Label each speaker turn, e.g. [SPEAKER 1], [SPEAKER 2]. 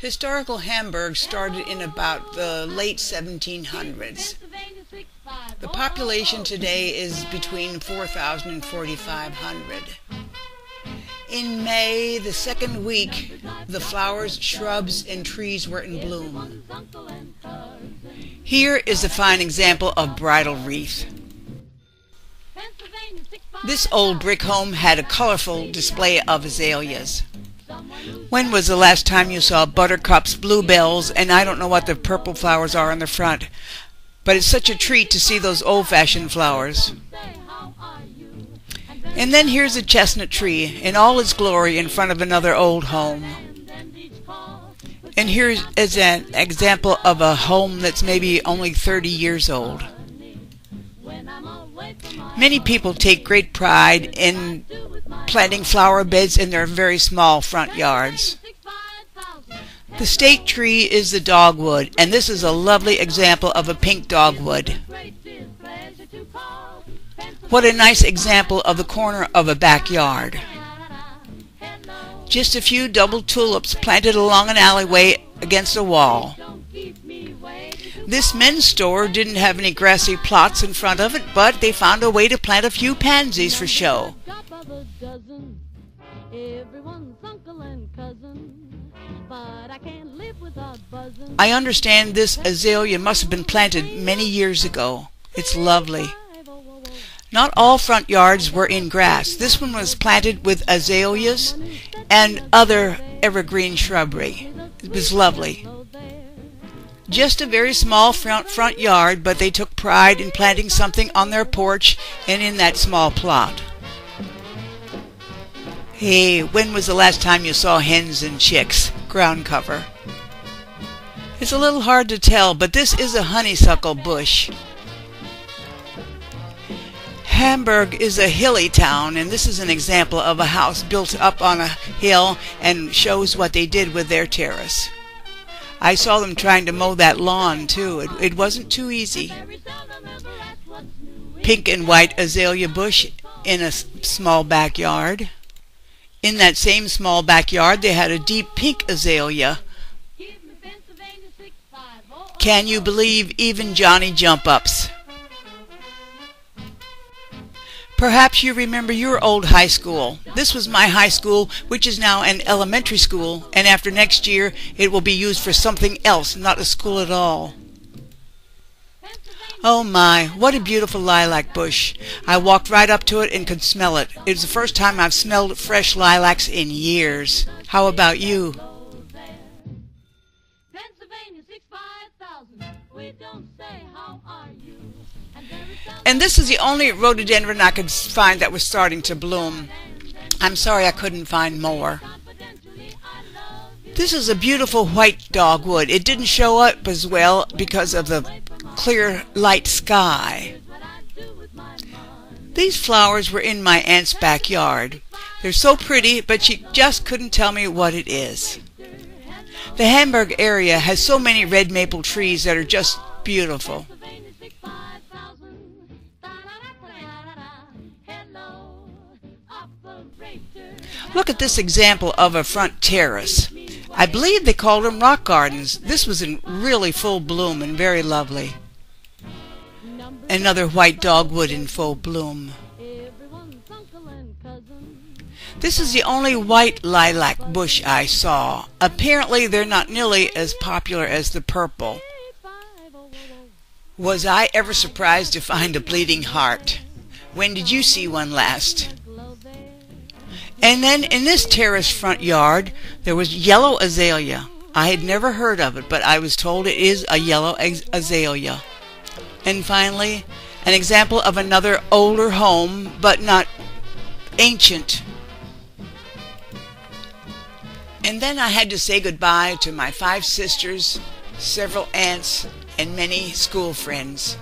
[SPEAKER 1] Historical Hamburg started in about the late 1700s. The population today is between 4,000 and 4,500. In May, the second week, the flowers, shrubs, and trees were in bloom. Here is a fine example of bridal wreath. This old brick home had a colorful display of azaleas. When was the last time you saw buttercups, bluebells, and I don't know what the purple flowers are in the front, but it's such a treat to see those old-fashioned flowers. And then here's a chestnut tree in all its glory in front of another old home. And here is an example of a home that's maybe only 30 years old. Many people take great pride in planting flower beds in their very small front yards. The state tree is the dogwood, and this is a lovely example of a pink dogwood. What a nice example of the corner of a backyard. Just a few double tulips planted along an alleyway against a wall. This men's store didn't have any grassy plots in front of it, but they found a way to plant a few pansies for show. I understand this azalea must have been planted many years ago. It's lovely. Not all front yards were in grass. This one was planted with azaleas and other evergreen shrubbery. It was lovely. Just a very small front yard, but they took pride in planting something on their porch and in that small plot. Hey, when was the last time you saw hens and chicks? Ground cover. It's a little hard to tell, but this is a honeysuckle bush. Hamburg is a hilly town, and this is an example of a house built up on a hill and shows what they did with their terrace. I saw them trying to mow that lawn, too. It wasn't too easy. Pink and white azalea bush in a small backyard. In that same small backyard, they had a deep pink azalea. Can you believe even Johnny jump-ups? Perhaps you remember your old high school. This was my high school, which is now an elementary school, and after next year it will be used for something else, not a school at all. Oh my, what a beautiful lilac bush. I walked right up to it and could smell it. It was the first time I've smelled fresh lilacs in years. How about you? And this is the only rhododendron I could find that was starting to bloom. I'm sorry I couldn't find more. This is a beautiful white dogwood. It didn't show up as well because of the clear light sky. These flowers were in my aunt's backyard. They're so pretty, but she just couldn't tell me what it is. The Hamburg area has so many red maple trees that are just beautiful. Look at this example of a front terrace. I believe they called them rock gardens. This was in really full bloom and very lovely. Another white dogwood in full bloom. This is the only white lilac bush I saw. Apparently they're not nearly as popular as the purple. Was I ever surprised to find a bleeding heart? When did you see one last? And then in this terrace front yard, there was yellow azalea. I had never heard of it, but I was told it is a yellow azalea. And finally, an example of another older home, but not ancient. And then I had to say goodbye to my 5 sisters, several aunts, and many school friends.